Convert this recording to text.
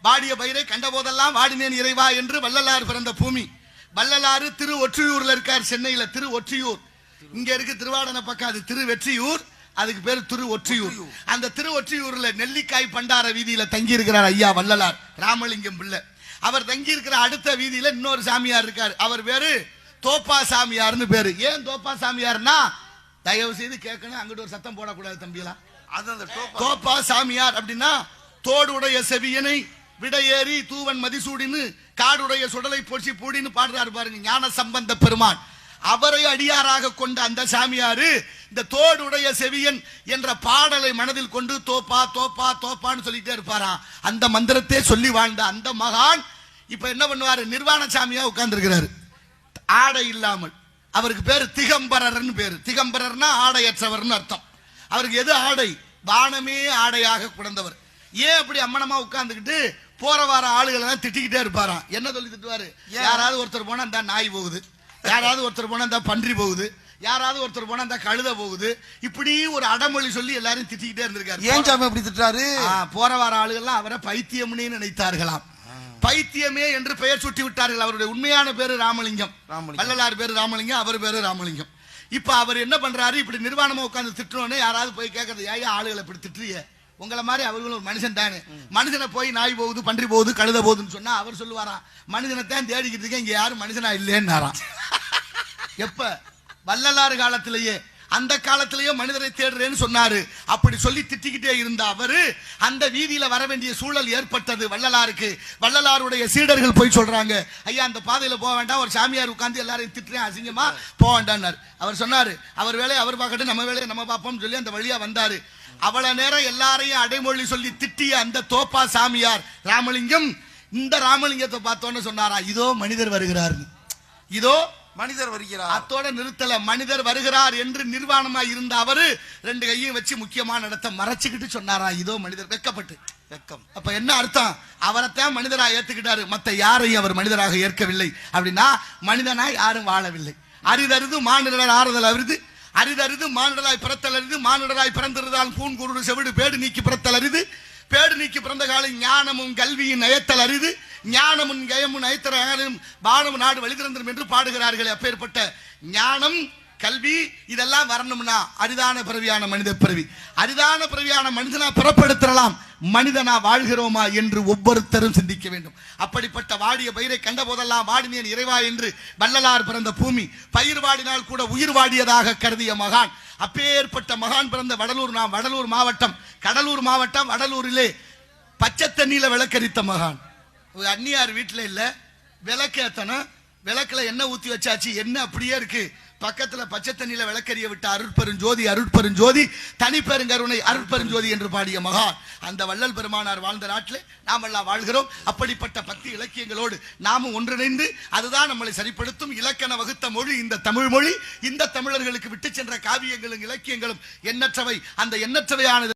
வாடிய பயிரை கண்டபோதெல்லாம் வாடினேன் இறைவா என்று வள்ளலார் பிறந்த பூமி. வள்ளலாறு திரு ஒற்றியூர்ல இருக்கார், சென்னையில திரு ஒற்றியூர். இங்க இருக்கு திருவாடனை பக்கம், அது திரு வெற்றியூர், அதுக்கு பேரு திரு ஒற்றியூர். அந்த திரு ஒற்றியூர்ல நெல்லிக்காய் பண்டார வீதியில தங்கி இருக்கிறார் ஐயா வள்ளலார் ராமலிங்கம் பிள்ளை. அவர் தங்கி இருக்கிற அடுத்த வீதியில இன்னொரு சாமியார் இருக்கார், அவர் பேரு தோப்பா சாமியார்னு பேரு. ஏன் தோப்பா சாமியார்னா, தயவு செய்து கேட்கணும், அங்கிட்டு ஒரு சத்தம் போடக்கூடாது தம்பியெல்லாம். தோப்பா சாமியார் அப்படின்னா தோடுடைய செவியனை விடையேறி தூவன் மதிசூடின்னு காடுடைய சுடலை பொச்சி பூடின்னு பாடுறாரு பாருங்க ஞான சம்பந்த பெருமான். அவரை அடியாராக கொண்ட அந்த சாமியாரு இந்த தோடுடைய செவியன் என்ற பாடலை மனதில் கொண்டு தோப்பா தோப்பா தோப்பான்னு சொல்லிட்டே இருப்பாராம். அந்த மந்திரத்தை சொல்லி வாழ்ந்த அந்த மகான் இப்ப என்ன பண்ணுவாரு, நிர்வாண சாமியா உட்கார்ந்து இருக்கிறாரு, ஆடை இல்லாமல். அவருக்கு பேரு திகம்பரர்னு பேரு. திகம்பரர்னா ஆடையற்றவர்னு அர்த்தம். அவருக்கு எது ஆடை? வானமே ஆடையாக குழந்தவர். ஏன் அப்படி அம்மனமா உட்கார்ந்துக்கிட்டு போற வார ஆளுகளை திட்டிக்கிட்டே இருப்பாராம். என்ன சொல்லி திட்டுவாரு, யாராவது ஒருத்தர் போனா இந்த நாய் போகுது, யாராவது ஒருத்தர் போனா இந்த பன்றி போகுது, யாராவது ஒருத்தர் போனா இந்த கழுத போகுது, இப்படி ஒரு அடமொழி சொல்லி எல்லாரும் திட்டிக்கிட்டே இருந்திருக்காரு. ஏன் சாமி அப்படி திட்டாரு? போற வார ஆளுகள்லாம் அவரை பைத்தியம்னு நினைத்தார்களாம். பைத்தியமே என்று பெயர் சுட்டி விட்டார்கள். அவருடைய உண்மையான பேரு ராமலிங்கம். வள்ளலார் பேரு ராமலிங்கம், அவர் பேரு ராமலிங்கம். இப்ப அவர் என்ன பண்றாரு, இப்படி நிர்வாணமா உட்கார்ந்து திட்டுறோன்னு யாராவது போய் கேட்கறது, ஏன் ஆளுகளை இப்படி திட்டுறிய, உங்களை மாதிரி அவர்களும் ஒரு மனுஷன் தானே, மனுஷனை போய் நாய் போகுது பன்றி போகுது கழுத போகுதுன்னு சொன்னா அவர் சொல்லுவாராம், மனுஷனை தான் தேடிக்கிட்டு இருக்கேன், இங்க யாரும் மனுஷனா இல்லைன்னாராம். எப்ப? வள்ளலார் காலத்திலேயே. அந்த காலத்திலேயே மனிதரை தேடுறேன்னு சொன்னாரு. அப்படி சொல்லி திட்டிக்கிட்டே இருந்த அவரு அந்த வீதியில வர வேண்டிய சூழல் ஏற்பட்டது வள்ளலாருக்கு. வள்ளலாருடைய சீடர்கள் போய் சொல்றாங்க, ஐயா அந்த பாதையில போக வேண்டாம், ஒரு சாமியார் உட்கார்ந்து எல்லாரையும் திட்டுறேன் அசிங்கமா, போக வேண்டாம். அவர் சொன்னாரு, அவர் வேலையை அவர் பார்க்கட்டும், நம்ம வேலையை நம்ம பார்ப்போம் சொல்லி அந்த வழியா வந்தாரு. அவ்வளவு நேரம் எல்லாரையும் அடைமொழி சொல்லி திட்டிய அந்த தோப்பா சாமியார் ராமலிங்கம் இந்த ராமலிங்கத்தை பார்த்தோன்னு சொன்னாரா, இதோ மனிதர் வருகிறார், இதோ மனிதர் வருகிறார். அத்தோட நிறுத்தல, மனிதர் வருகிறார் என்று நிர்வாணமா இருந்த அவரு ரெண்டு கையும் வச்சு முக்கியமான இடத்தை மறைச்சுக்கிட்டு சொன்னாரா, இதோ மனிதர். வெக்கப்பட்டு வெக்கம். அப்ப என்ன அர்த்தம், அவரைத்தான் மனிதராக ஏத்துக்கிட்டாரு, மத்த யாரையும் அவர் மனிதராக ஏற்கவில்லை. அப்படின்னா மனிதனா யாரும் வாழவில்லை. அரிதறிது மானிடர் ஆறுதல் அரிது, அரிதறிது மானிடராய் பிறத்தல் அரிது, மானிடராய் பிறந்திருந்தால் பூன் குருடு செவிடு பேடு நீக்கி பிறத்தல் அரிது, பேடு நீக்கி பிறந்த காலம் ஞானமும் கல்வியின் நயத்தல் அரிது, ஞானமும் கயமும் நயத்தரும் பானமும் நாடு வழிதிறந்தும் என்று பாடுகிறார்களே. அப்பேற்பட்ட ஞானம் கல்வி இதெல்லாம் வரணும்னா அரிதான பிறவியான மனித பிறவி, அரிதான பிறவியான மனிதனா பிறப்பெடுத்தலாம், மனிதனா வாழ்கிறோமா என்று ஒவ்வொருத்தரும் சிந்திக்க வேண்டும். அப்படிப்பட்ட வாடிய பயிரை கண்ட போதெல்லாம் வாடினேன் இறைவா என்று வள்ளலார் பிறந்த பூமி. பயிர் வாடினால் கூட உயிர் வாடியதாக கருதிய மகான். அப்பேற்பட்ட மகான் பிறந்த வடலூர். நாம் வடலூர் மாவட்டம், கடலூர் மாவட்டம். வடலூரிலே பச்சை தண்ணியில விளக்கரித்த மகான். அந்நியார் வீட்டுல இல்ல, விளக்கேத்தனம், விளக்குல என்ன ஊத்தி வச்சாச்சு, என்ன அப்படியே இருக்கு, பக்கத்துல பச்சை தண்ணியில விளக்கறிய விட்ட அருட்பெருஞ்சோதி, அருட்பெருஞ்சோதி தனிப்பெருங்கருணை அருட்பெருஞ்சோதி என்று பாடிய மகான். அந்த வள்ளல் பெருமானார் வாழ்ந்த நாட்டில் நாம் எல்லாம் வாழ்கிறோம். அப்படிப்பட்ட பக்தி இலக்கியங்களோடு நாமும் ஒன்றிணைந்து அதுதான் நம்மளை சரிப்படுத்தும். இலக்கண வகுத்த மொழி இந்த தமிழ் மொழி. இந்த தமிழர்களுக்கு விட்டு சென்ற காவியங்களும் இலக்கியங்களும் எண்ணற்றவை. அந்த எண்ணற்றவையானது